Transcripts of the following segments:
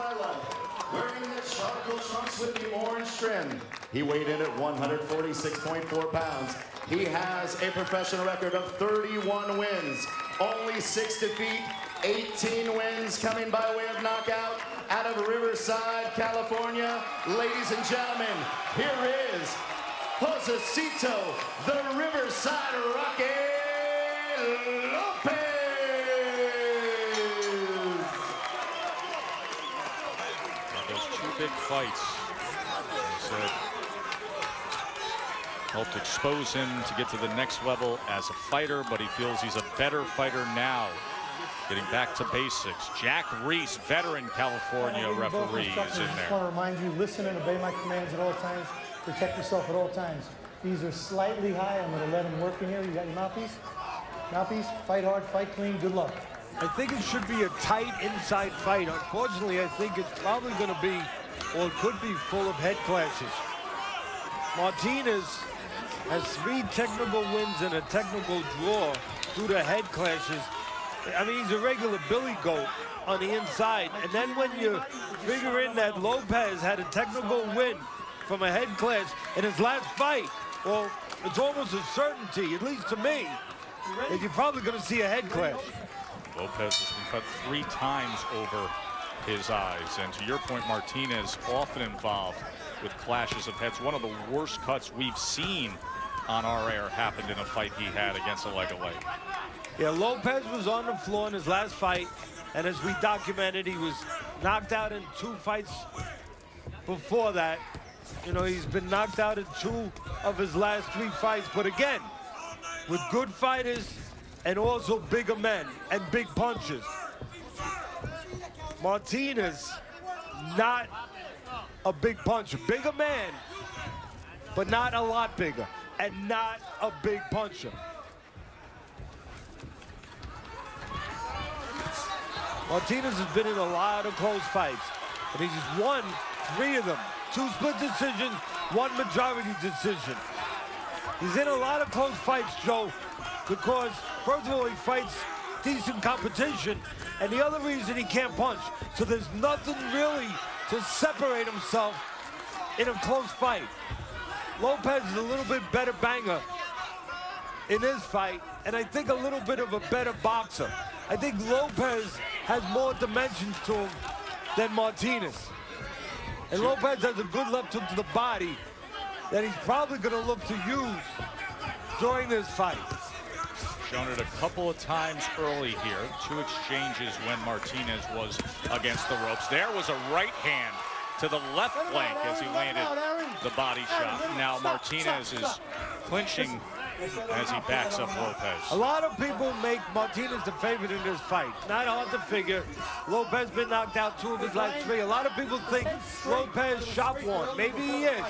my life, wearing the charcoal trunks with the orange trim. He weighed in at 146.4 pounds. He has a professional record of 31 wins, only 6 defeats, 18 wins coming by way of knockout out of Riverside, California. Ladies and gentlemen, here is Josesito, the Riverside Rocket Lopez. Those 2 big fights, he said, helped expose him to get to the next level as a fighter, but he feels he's a better fighter now. Getting back to basics. Jack Reese, veteran California referee, is in I just there. want to remind you, listen and obey my commands at all times. Protect yourself at all times. These are slightly high. I'm going to let him work in here. You got your mouthpiece? Mouthpiece, fight hard, fight clean, good luck. I think it should be a tight inside fight. Unfortunately, I think it's probably going to be, or it could be, full of head clashes. Martinez has 3 technical wins and a technical draw due to head clashes. I mean, he's a regular Billy Goat on the inside. And then when you figure in that Lopez had a technical win from a head clash in his last fight, well, it's almost a certainty, at least to me, that you're probably going to see a head clash. Lopez has been cut 3 times over his eyes. And to your point, Martinez often involved with clashes of heads. One of the worst cuts we've seen on our air happened in a fight he had against a leg. Yeah, Lopez was on the floor in his last fight, and as we documented, he was knocked out in 2 fights before that. You know, he's been knocked out in 2 of his last 3 fights, but again, with good fighters and also bigger men and big punches. Martinez, not a big puncher. Bigger man, but not a lot bigger, and not a big puncher. Martinez has been in a lot of close fights, and he's won 3 of them. 2 split decisions, 1 majority decision. He's in a lot of close fights, Joe, because first of all, he fights decent competition, and the other reason he can't punch. So there's nothing really to separate himself in a close fight. Lopez is a little bit better banger in this fight, and I think a little bit of a better boxer. I think Lopez has more dimensions to him than Martinez. And Lopez has a good left hook to the body that he's probably going to look to use during this fight. Shown it a couple of times early here. 2 exchanges when Martinez was against the ropes. There was a right hand to the left flank as he landed the body shot. Now Martinez is clinching as he backs up Lopez. A lot of people make Martinez the favorite in this fight. Not hard to figure. Lopez been knocked out 2 of his last 3. A lot of people think Lopez shot one. Maybe he is,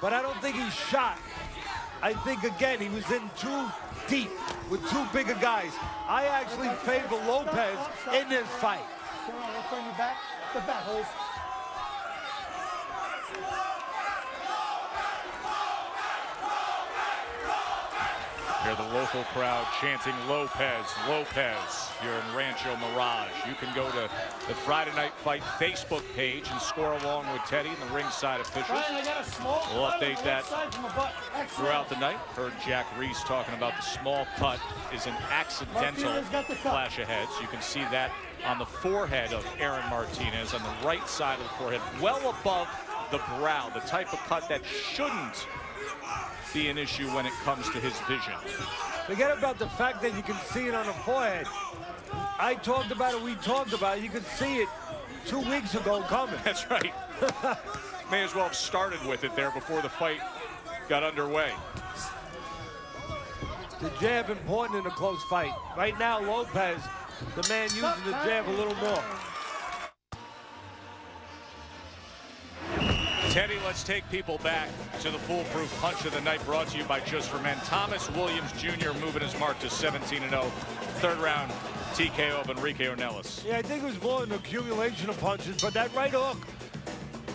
but I don't think he's shot. I think, again, he was in too deep with 2 bigger guys. I actually favor Lopez in this fight. Come on, let's bring you back. The back, Hose. Hear the local crowd chanting Lopez, Lopez here in Rancho Mirage. You can go to the Friday Night Fight Facebook page and score along with Teddy and the ringside officials. We'll update that throughout the night. Heard Jack Reese talking about the small cut is an accidental clash of heads. You can see that on the forehead of Aaron Martinez, on the right side of the forehead, well above the brow, the type of cut that shouldn't be an issue when it comes to his vision. Forget about the fact that you can see it on the forehead. I talked about it, we talked about it. You could see it 2 weeks ago coming. That's right. May as well have started with it there before the fight got underway. The jab important in a close fight. Right now, Lopez, the man using the jab a little more. Teddy, let's take people back to the foolproof punch of the night, brought to you by Just for Men. Thomas Williams Jr. moving his mark to 17-0. 3rd round TKO of Enrique Ornelas. Yeah, I think it was more an accumulation of punches, but that right hook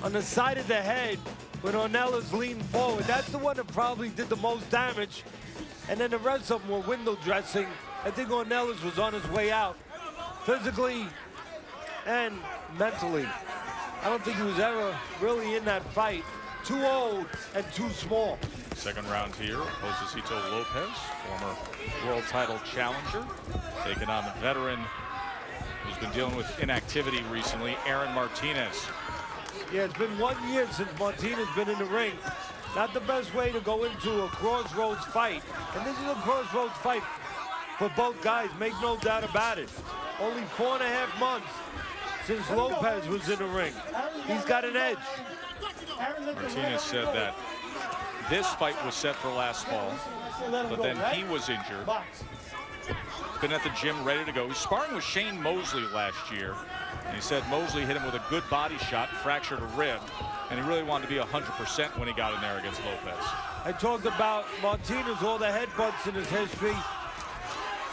on the side of the head when Ornelas leaned forward, that's the one that probably did the most damage. And then the rest of them were window dressing. I think Ornelas was on his way out, physically and mentally. I don't think he was ever really in that fight. Too old and too small. Second round here, Josesito Lopez, former world title challenger, taking on the veteran who's been dealing with inactivity recently, Aaron Martinez. Yeah, it's been 1 year since Martinez been in the ring. Not the best way to go into a crossroads fight. And this is a crossroads fight for both guys, make no doubt about it. Only 4.5 months since Lopez was in the ring. He's got an edge. Martinez said that this fight was set for last fall, but then he was injured. He's been at the gym ready to go. He was sparring with Shane Mosley last year, and he said Mosley hit him with a good body shot, fractured a rib, and he really wanted to be 100% when he got in there against Lopez. I talked about Martinez, all the headbutts in his history.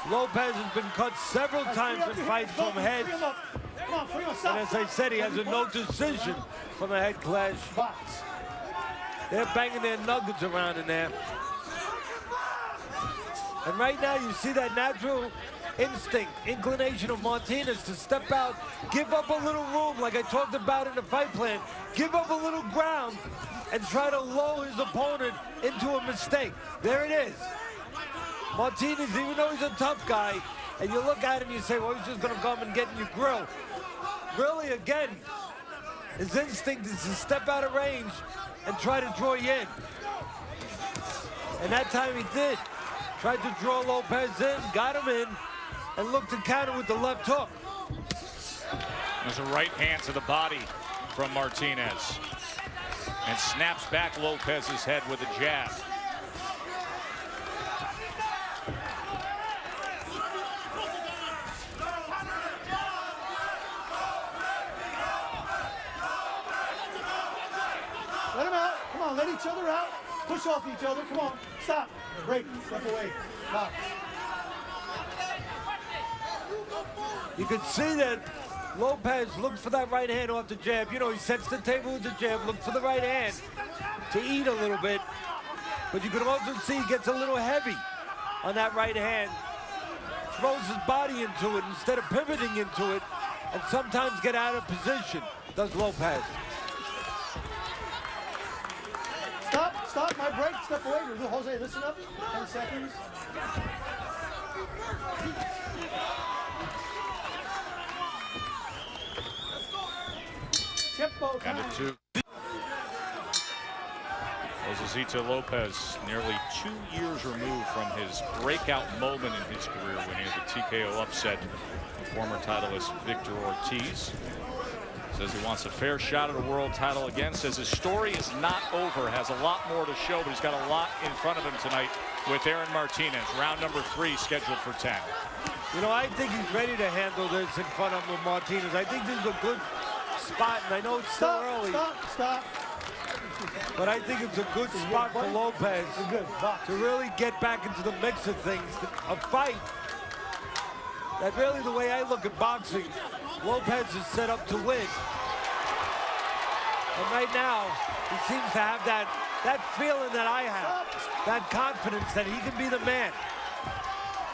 Lopez has been cut several times in fights from heads. And as I said, he has a no decision from a head clash. They're banging their nuggets around in there. And right now you see that natural instinct, inclination of Martinez to step out, give up a little room like I talked about in the fight plan, give up a little ground and try to lull his opponent into a mistake. There it is. Martinez, even though he's a tough guy, and you look at him and you say, well, he's just gonna come and get in your grill. Really, again, his instinct is to step out of range and try to draw you in. And that time he did. Tried to draw Lopez in, got him in, and looked to counter with the left hook. There's a right hand to the body from Martinez. And snaps back Lopez's head with a jab. Let him out. Come on, let each other out. Push off each other. Come on. Stop. Break. Step away. Box. You can see that Lopez looked for that right hand off the jab. You know, he sets the table with the jab, looked for the right hand to eat a little bit. But you can also see he gets a little heavy on that right hand. Throws his body into it instead of pivoting into it, and sometimes get out of position, does Lopez. Stop, my break, step away. Jose, listen up. 10 seconds. Tempo time. And a two. Josesito Lopez, nearly 2 years removed from his breakout moment in his career when he had the TKO upset of former titleist Victor Ortiz. Says he wants a fair shot at a world title again. Says his story is not over. Has a lot more to show, but he's got a lot in front of him tonight with Aaron Martinez. Round number 3 scheduled for 10. You know, I think he's ready to handle this in front of him with Martinez. I think this is a good spot, and I know it's still early. Stop. But I think it's a good spot for Lopez to really get back into the mix of things. A fight that really, the way I look at boxing, Lopez is set up to win. And right now, he seems to have that feeling that I have, that confidence that he can be the man.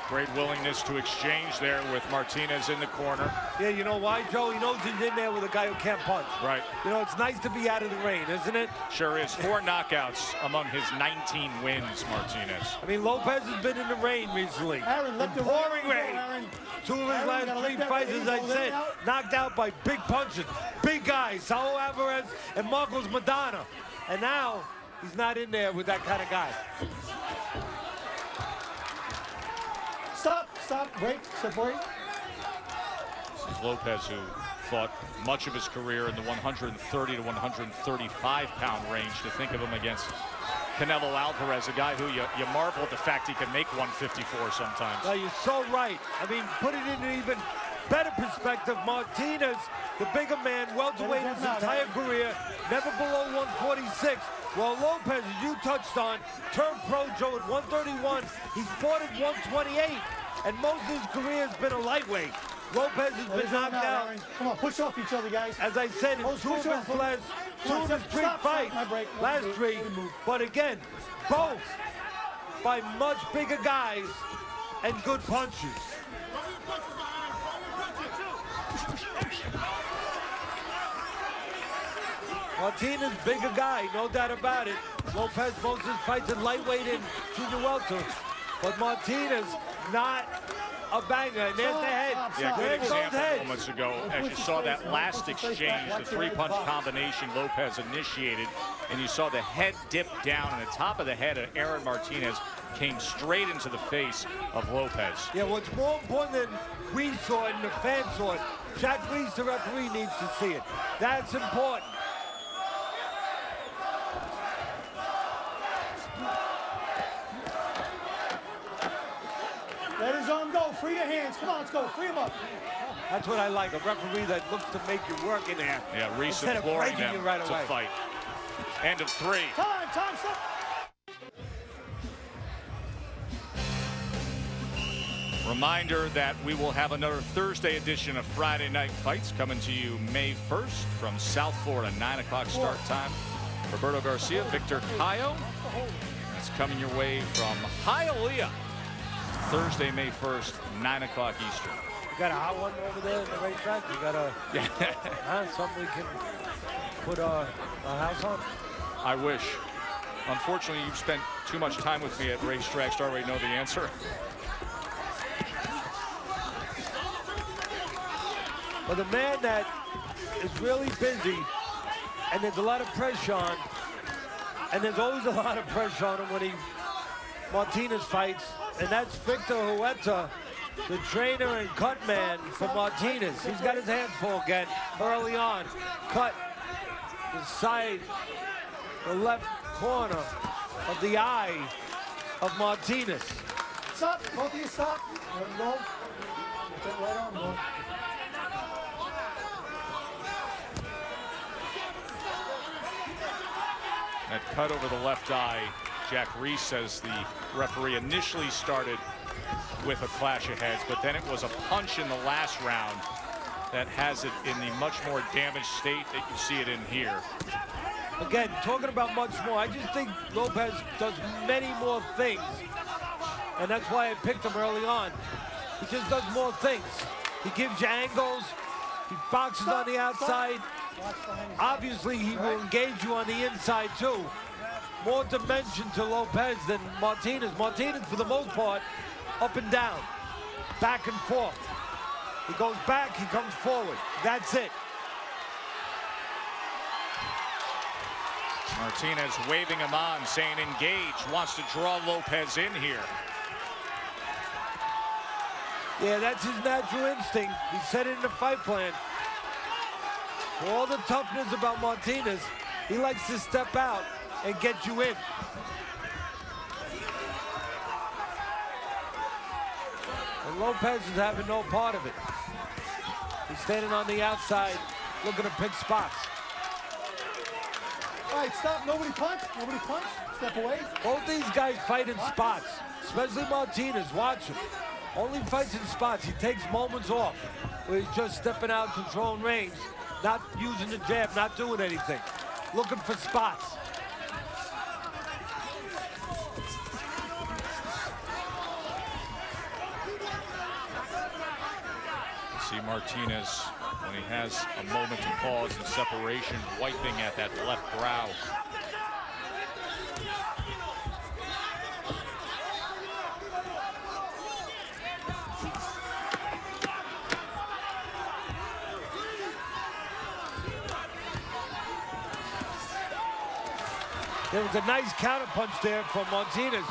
Great willingness to exchange there with Martinez in the corner. Yeah, you know why, Joe? He knows he's in there with a guy who can't punch. Right. You know, it's nice to be out of the rain, isn't it? Sure is. 4 knockouts among his 19 wins, Martinez. I mean, Lopez has been in the rain recently. Aaron, let the pouring rain. rain. 2 of his last 3 fights, as I said, knocked out by big punches. Big guys, Saul Alvarez and Marcos Madonna. And now, he's not in there with that kind of guy. Stop, break, separate. This is Lopez, who fought much of his career in the 130 to 135 pound range. To think of him against Canelo Alvarez, a guy who you marvel at the fact he can make 154 sometimes. No, you're so right. I mean, put it in an even better perspective. Martinez, the bigger man, welterweight his entire career, never below 146. Well, Lopez, as you touched on, turned pro, Joe, at 131. He's fought at 128, and most of his career has been a lightweight. Lopez has been knocked out. Come on, push off each other, guys. As I said, in 2 of his last 3 fights, last 3, but again, both by much bigger guys and good punches. Martinez, bigger guy, no doubt about it. Lopez most of his fights in lightweight and junior welter. But Martinez, not a banger. And there's the head. Yeah, good There's those example heads. moments ago. As you saw that last exchange, the three-punch combination Lopez initiated, and you saw the head dip down, and the top of the head of Aaron Martinez came straight into the face of Lopez. Yeah, what's more important than we saw it and the fans saw it, Jack Reese, the referee, needs to see it. That's important. Let his arm go. Free your hands. Come on, let's go. Free him up. That's what I like, a referee that looks to make you work in there. Yeah, Reese instead of imploring breaking them you right to away. fight. End of 3. Time, stop. Reminder that we will have another Thursday edition of Friday Night Fights coming to you May 1st from South Florida, 9 o'clock start time. Roberto Garcia, Victor Cayo. That's coming your way from Hialeah. Thursday, May 1st, 9 o'clock Eastern. You got a hot one over there in the racetrack? You got a something we can put a house on? I wish. Unfortunately, you've spent too much time with me at racetracks to already know the answer. But the man that is really busy, and there's a lot of pressure on, and there's always a lot of pressure on him when Martinez fights, and that's Victor Huerta, the trainer and cut man for Martinez. He's got his hands full again early on. Cut the side, the left corner of the eye of Martinez. Stop. Both of you stop. Let him go. Get that right arm go. That cut over the left eye, Jack Reese says the referee initially started with a clash of heads, but then it was a punch in the last round that has it in the much more damaged state that you see it in here. Again, talking about much more, I just think Lopez does many more things, and that's why I picked him early on. He just does more things. He gives you angles, he boxes on the outside. Obviously, he will engage you on the inside, too. More dimension to Lopez than Martinez. Martinez, for the most part, up and down, back and forth. He goes back, he comes forward. That's it. Martinez waving him on, saying engage, wants to draw Lopez in here. Yeah, that's his natural instinct. He said it in the fight plan. For all the toughness about Martinez, he likes to step out and get you in. And Lopez is having no part of it. He's standing on the outside, looking to pick spots. All right, stop. Nobody punch. Step away. Both these guys fight in spots, especially Martinez. Watch him. Only fights in spots. He takes moments off where he's just stepping out, controlling range, not using the jab, not doing anything. Looking for spots. See Martinez, when he has a moment to pause and separation, wiping at that left brow. There was a nice counterpunch there from Martinez.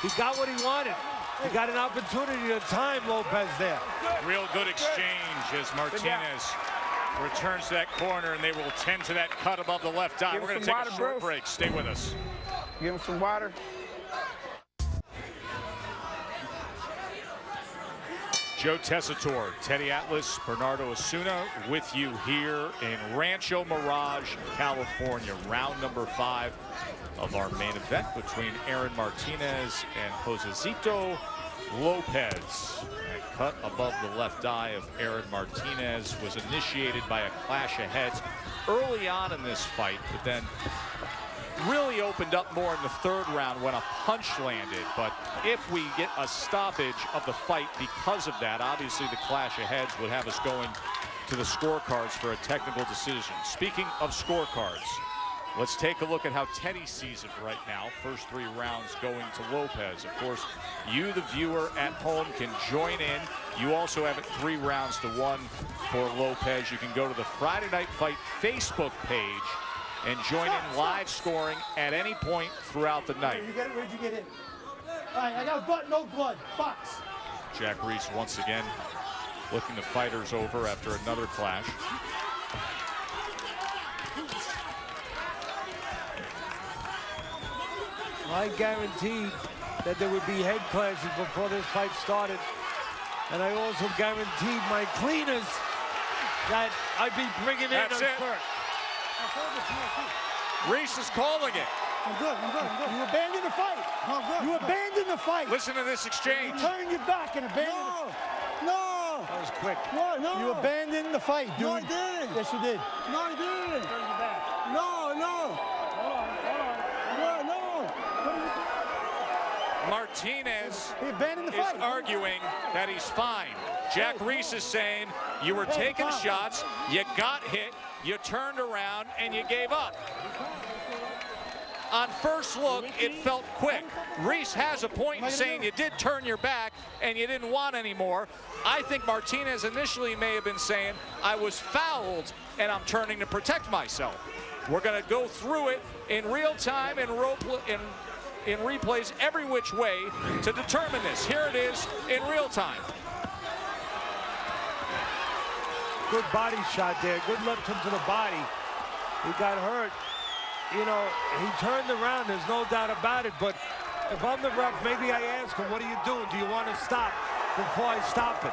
He got what he wanted. He got an opportunity to time Lopez there. Real good exchange as Martinez returns to that corner, and they will tend to that cut above the left eye. We're going to take a short break. Stay with us. Give him some water. Joe Tessitore, Teddy Atlas, Bernardo Osuna with you here in Rancho Mirage, California. Round number 5 of our main event between Aaron Martinez and Josesito Lopez. That cut above the left eye of Aaron Martinez was initiated by a clash of heads early on in this fight, but then really opened up more in the third round when a punch landed. But if we get a stoppage of the fight because of that, obviously the clash of heads would have us going to the scorecards for a technical decision. Speaking of scorecards, Let's take a look at how Teddy sees it right now. First 3 rounds going to Lopez. Of course, you, the viewer at home, can join in. You also have it 3 rounds to 1 for Lopez. You can go to the Friday Night Fight Facebook page and join in live scoring at any point throughout the night. Where'd you get it? All right, I got no blood. Box. Jack Reese once again looking the fighters over after another clash. I guaranteed that there would be head clashes before this fight started. And I also guaranteed my cleaners that I'd be bringing in That's on it. first. Reese is calling it. I'm good. You abandoned the fight. You abandoned the fight. Listen to this exchange. You turned your back and abandoned the fight. No! That was quick. No! You abandoned the fight, dude. No, I didn't. Yes, you did. No, I didn't. Turn your back. No. Martinez He abandoned the is fight. arguing that he's fine. Jack Reese is saying you were taking shots, you got hit, you turned around, and you gave up. On first look, it felt quick. Reese has a point in saying you did turn your back and you didn't want any more. I think Martinez initially may have been saying, I was fouled and I'm turning to protect myself. We're going to go through it in real time and in replays every which way to determine this. Here it is in real time. Good body shot there. Good left hook to the body. He got hurt. You know, he turned around, there's no doubt about it, but if I'm the ref, maybe I ask him, what are you doing? Do you want to stop before I stop it?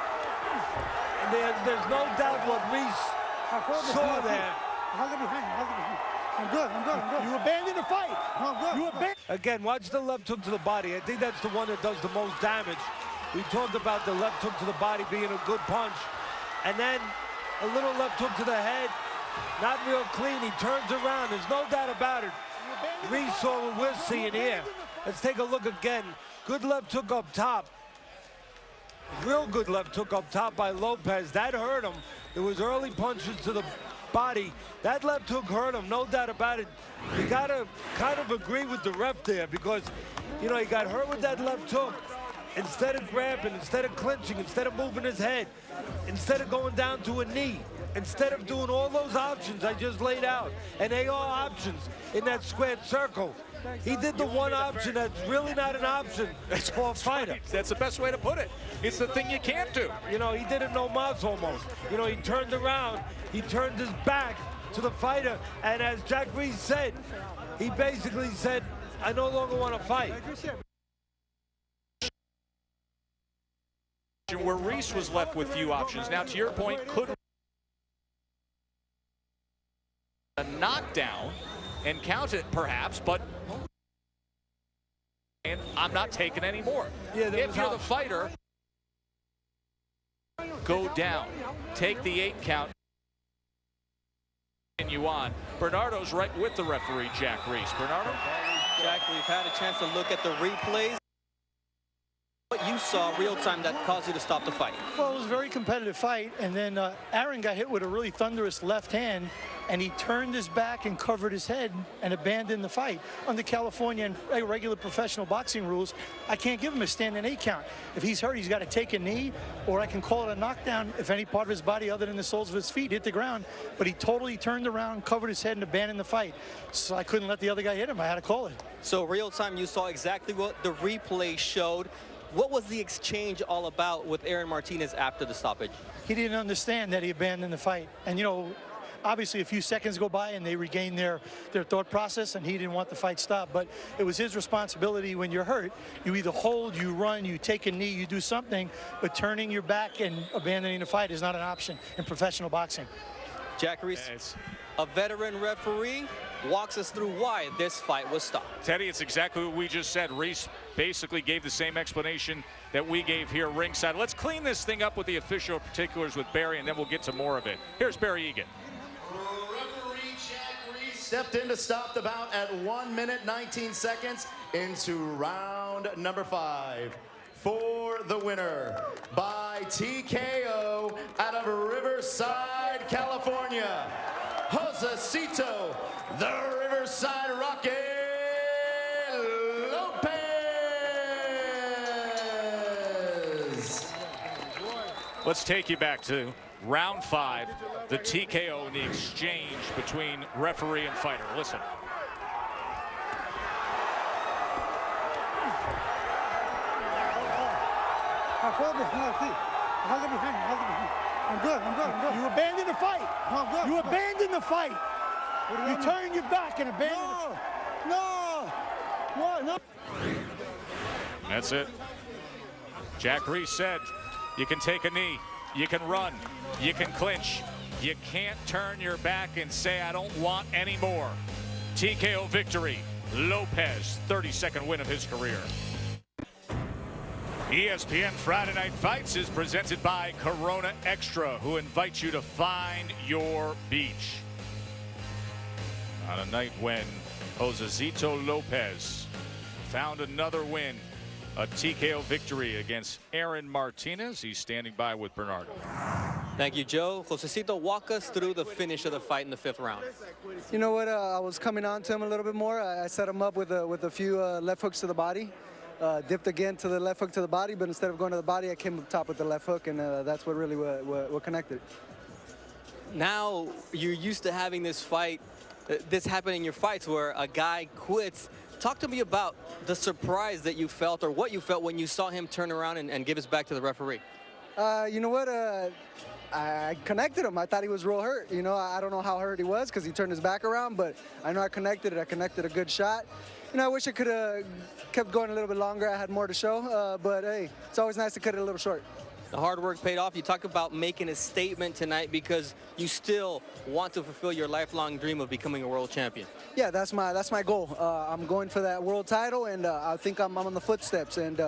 And there's no doubt what Reese saw there. I'm good. You abandoned the fight. Again, watch the left hook to the body. I think that's the one that does the most damage. We talked about the left hook to the body being a good punch. And then a little left hook to the head. Not real clean. He turns around. There's no doubt about it. Reese saw what we're seeing here. Let's take a look again. Good left hook up top. Real good left hook up top by Lopez. That hurt him. It was early punches to the body. That left hook hurt him, no doubt about it. You gotta kind of agree with the ref there because, you know, he got hurt with that left hook. Instead of grabbing, instead of clinching, instead of moving his head, instead of going down to a knee, instead of doing all those options I just laid out, and they are options in that squared circle, he did the one option that's really not an option for a fighter. Right. That's the best way to put it. It's the thing you can't do. You know, he did it no mas almost. You know, he turned around, he turned his back to the fighter, and as Jack Reese said, he basically said, I no longer want to fight. Where Reese was left with few options. Now, to your point, could a knockdown and count it perhaps, but and I'm not taking any more. Yeah, if you're the fighter, go down, take the 8 count, and you on. Bernardo's right with the referee, Jack Reese. Bernardo? Jack, we've had a chance to look at the replays. What you saw real time that caused you to stop the fight? Well, it was a very competitive fight, and then Aaron got hit with a really thunderous left hand, and he turned his back and covered his head and abandoned the fight. Under California and regular professional boxing rules, I can't give him a standing 8 count. If he's hurt, he's got to take a knee, or I can call it a knockdown if any part of his body other than the soles of his feet hit the ground. But he totally turned around, covered his head, and abandoned the fight. So I couldn't let the other guy hit him. I had to call it. So real time, you saw exactly what the replay showed. What was the exchange all about with Aaron Martinez after the stoppage? He didn't understand that he abandoned the fight. And, you know, obviously a few seconds go by and they regain their thought process, and he didn't want the fight stopped. But it was his responsibility when you're hurt. You either hold, you run, you take a knee, you do something, but turning your back and abandoning the fight is not an option in professional boxing. Jack Reese, a veteran referee, walks us through why this fight was stopped. Teddy, it's exactly what we just said. Reese basically gave the same explanation that we gave here ringside. Let's clean this thing up with the official particulars with Barry, and then we'll get to more of it. Here's Barry Egan. Referee Jack Reese stepped in to stop the bout at 1 minute 19 seconds into round number 5. For the winner by TKO out of Riverside, California, Josesito. Josesito, the Riverside Rocket Lopez. Let's take you back to round 5, the TKO in the exchange between referee and fighter. Listen. I'm good. You abandoned the fight. You abandoned the fight. You turned your back and abandoned it. No. That's it. Jack Reese said, you can take a knee, you can run, you can clinch. You can't turn your back and say, I don't want any more. TKO victory. Lopez, 32nd win of his career. ESPN Friday Night Fights is presented by Corona Extra, who invites you to find your beach. On a night when Josesito Lopez found another win, a TKO victory against Aaron Martinez. He's standing by with Bernardo. Thank you, Joe. Josesito, walk us through the finish of the fight in the 5th round. You know what? I was coming on to him a little bit more. I set him up with a few left hooks to the body. Dipped again to the left hook to the body, but instead of going to the body, I came up top with the left hook, and that's what really what connected. Now you're used to having this fight, this happen in your fights where a guy quits. Talk to me about the surprise that you felt or what you felt when you saw him turn around and give his back to the referee. You know what? I connected him. I thought he was real hurt. You know, I don't know how hurt he was because he turned his back around, but I know I connected it. I connected a good shot. You know, I wish I could have kept going a little bit longer. I had more to show, but hey, it's always nice to cut it a little short. The hard work paid off. You talk about making a statement tonight because you still want to fulfill your lifelong dream of becoming a world champion. Yeah, that's my goal. I'm going for that world title, and I think I'm on the footsteps. And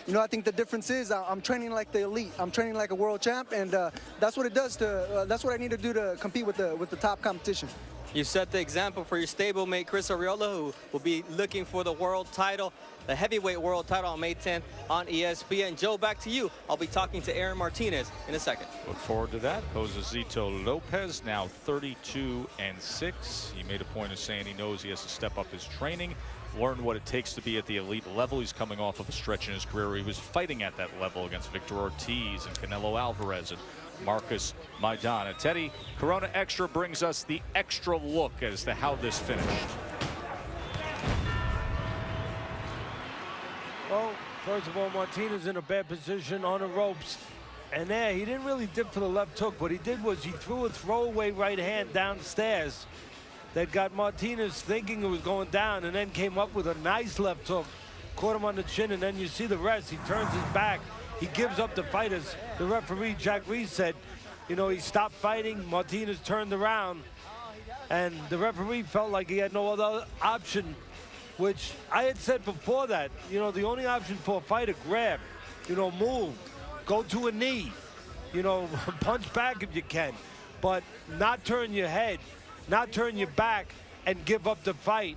you know, I think the difference is I'm training like the elite. I'm training like a world champ, and that's what it does to. That's what I need to do to compete with the top competition. You set the example for your stablemate Chris Arreola, who will be looking for the world title, the heavyweight world title on May 10th on ESPN. Joe, back to you. I'll be talking to Aaron Martinez in a second. Look forward to that. Josesito Lopez, now 32-6. He made a point of saying he knows he has to step up his training, learn what it takes to be at the elite level. He's coming off of a stretch in his career where he was fighting at that level against Victor Ortiz and Canelo Alvarez and Marcus Maidana. Teddy, Corona Extra brings us the extra look as to how this finished. Well, first of all, Martinez in a bad position on the ropes. And there, he didn't really dip for the left hook. What he did was he threw a throwaway right hand downstairs that got Martinez thinking it was going down, and then came up with a nice left hook, caught him on the chin, and then you see the rest. He turns his back. He gives up the fight. As the referee, Jack Reese, said, you know, he stopped fighting. Martinez turned around, and the referee felt like he had no other option, which I had said before that, you know, the only option for a fighter, grab, you know, move, go to a knee, you know, punch back if you can, but not turn your head, not turn your back and give up the fight.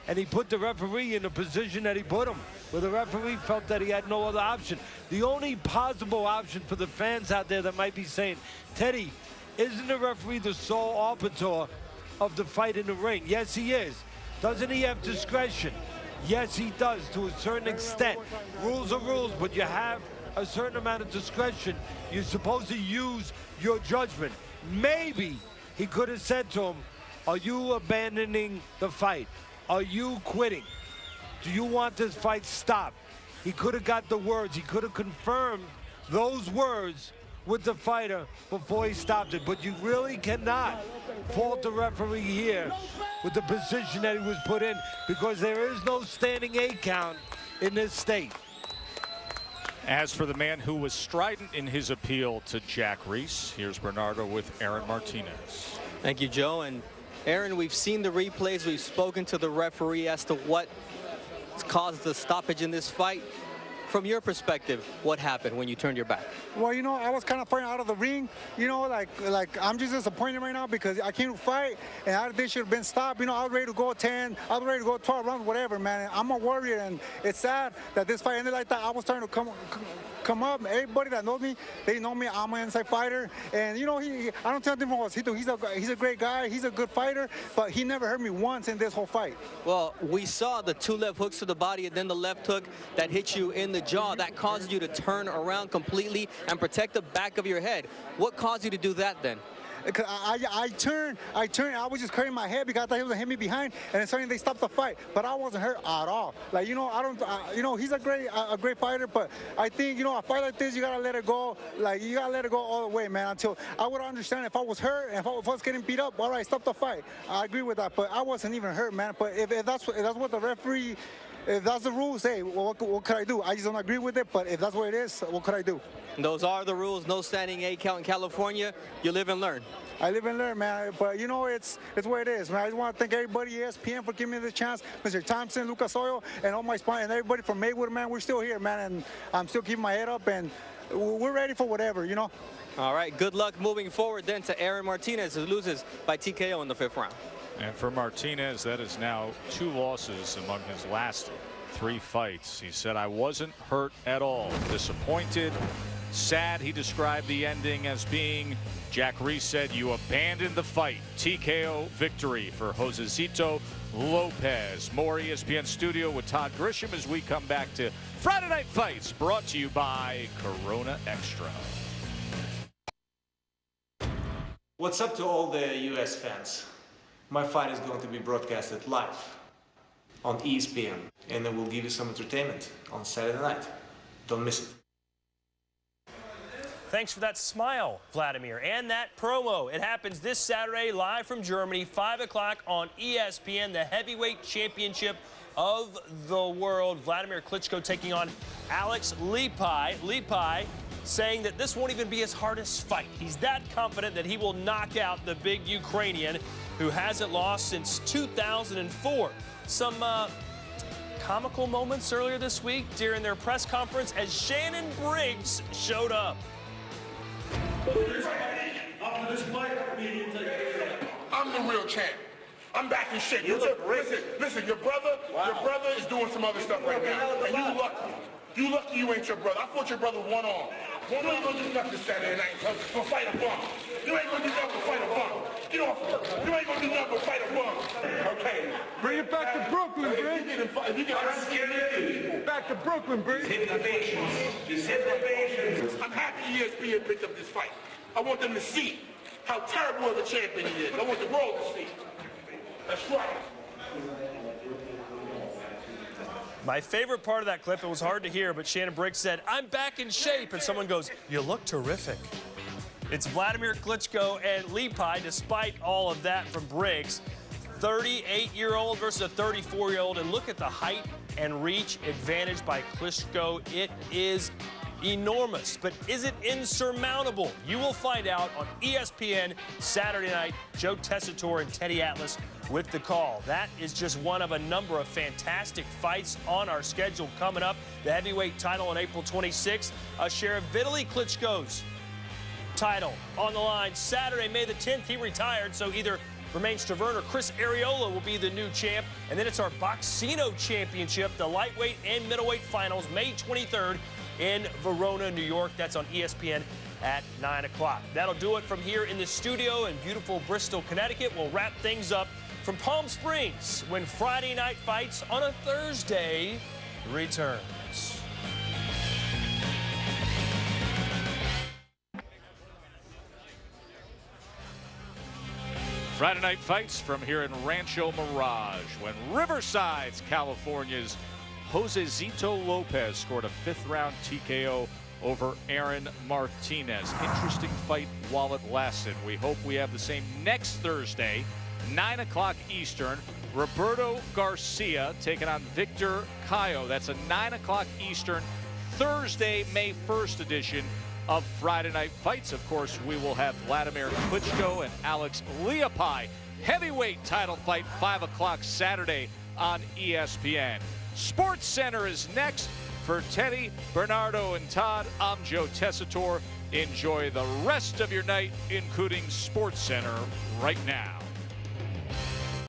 And he put the referee in the position that he put him, where the referee felt that he had no other option. The only possible option for the fans out there that might be saying, Teddy, isn't the referee the sole arbiter of the fight in the ring? Yes, he is. Doesn't he have discretion? Yes, he does, to a certain extent. Rules are rules, but you have a certain amount of discretion. You're supposed to use your judgment. Maybe he could have said to him, are you abandoning the fight? Are you quitting? Do you want this fight stopped? He could have got the words. He could have confirmed those words with the fighter before he stopped it. But you really cannot fault the referee here with the position that he was put in, because there is no standing 8 count in this state. As for the man who was strident in his appeal to Jack Reese, here's Bernardo with Aaron Martinez. Thank you, Joe. And Aaron, we've seen the replays. We've spoken to the referee as to what caused the stoppage in this fight. From your perspective, what happened when you turned your back? Well, you know, I was kind of fighting out of the ring. You know, like I'm just disappointed right now because I came to fight, and this should have been stopped. You know, I was ready to go 10, I was ready to go 12 rounds, whatever, man. And I'm a warrior, and it's sad that this fight ended like that. I was trying to come up. Everybody that knows me, they know me. I'm an inside fighter, and you know, I don't tell them from Josesito. He's a great guy. He's a good fighter, but he never hurt me once in this whole fight. Well, we saw the 2 left hooks to the body and then the left hook that hit you in the jaw. That caused you to turn around completely and protect the back of your head. What caused you to do that then? Because I turned, I was just cutting my head because I thought he was gonna hit me behind, and then suddenly they stopped the fight. But I wasn't hurt at all. Like, you know, you know, he's a great fighter, but I think, you know, a fight like this, you gotta let it go. Like, you gotta let it go all the way, man. Until I would understand if I was hurt and if I was getting beat up, all right, stop the fight. I agree with that, but I wasn't even hurt, man. But if that's what the referee. If that's the rules, hey, well, what could I do? I just don't agree with it, but if that's what it is, what could I do? Those are the rules. No standing 8 count in California. You live and learn. I live and learn, man. But, you know, it's what it is, man. I just want to thank everybody, ESPN, for giving me the chance. Mr. Thompson, Lucas Oil, and all my sponsors, and everybody from Maywood, man. We're still here, man, and I'm still keeping my head up, and we're ready for whatever, you know? All right, good luck moving forward then to Aaron Martinez, who loses by TKO in the 5th round. And for Martinez, that is now 2 losses among his last 3 fights. He said, I wasn't hurt at all. Disappointed, sad. He described the ending as being, Jack Reese said, you abandoned the fight. TKO victory for Josesito Lopez. More ESPN Studio with Todd Grisham as we come back to Friday Night Fights, brought to you by Corona Extra. What's up to all the US fans? My fight is going to be broadcasted live on ESPN, and then we'll give you some entertainment on Saturday night. Don't miss it. Thanks for that smile, Vladimir, and that promo. It happens this Saturday live from Germany, 5 o'clock on ESPN, the heavyweight championship of the world. Vladimir Klitschko taking on Alex Lepai. Lepai saying that this won't even be his hardest fight. He's that confident that he will knock out the big Ukrainian who hasn't lost since 2004. Some comical moments earlier this week during their press conference as Shannon Briggs showed up. I'm the real champ. I'm back in shape. Listen, your brother is doing some other stuff right now, and you lucky. You lucky you ain't your brother. I fought your brother with 1 arm. You ain't gonna do nothing Saturday night but fight a bum. You ain't gonna do nothing but fight a bum. Get off her. You ain't gonna do nothing but fight a bum. Okay. Bring it back to Brooklyn, Briggs. If you get back to Brooklyn, Briggs. Hit the patience. Just hit the patience. I'm happy ESPN picked up this fight. I want them to see how terrible of a champion he is. I want the world to see. That's right. My favorite part of that clip, it was hard to hear, but Shannon Briggs said, I'm back in shape, and someone goes, you look terrific. It's Vladimir Klitschko and Lepai, despite all of that from Briggs. 38-year-old versus a 34-year-old, and look at the height and reach advantage by Klitschko. It is enormous, but is it insurmountable? You will find out on ESPN Saturday night. Joe Tessitore and Teddy Atlas with the call. That is just one of a number of fantastic fights on our schedule coming up. The heavyweight title on April 26th. A share of Vitaly Klitschko's title on the line Saturday, May the 10th. He retired, so either Romain Stavern or Chris Arreola will be the new champ. And then it's our Boxino Championship, the lightweight and middleweight finals, May 23rd in Verona, New York. That's on ESPN at 9 o'clock. That'll do it from here in the studio in beautiful Bristol, Connecticut. We'll wrap things up from Palm Springs when Friday Night Fights on a Thursday returns. Friday Night Fights from here in Rancho Mirage when Riverside's California's Josesito Lopez scored a 5th-round TKO over Aaron Martinez. Interesting fight while it lasted. We hope we have the same next Thursday, 9 o'clock Eastern. Roberto Garcia taking on Victor Cayo. That's a 9 o'clock Eastern Thursday, May 1st edition of Friday Night Fights. Of course, we will have Vladimir Klitschko and Alex Lepai. Heavyweight title fight, 5 o'clock Saturday on ESPN. Sports Center is next. For Teddy, Bernardo, and Todd, I'm Joe Tessitore. Enjoy the rest of your night, including SportsCenter right now.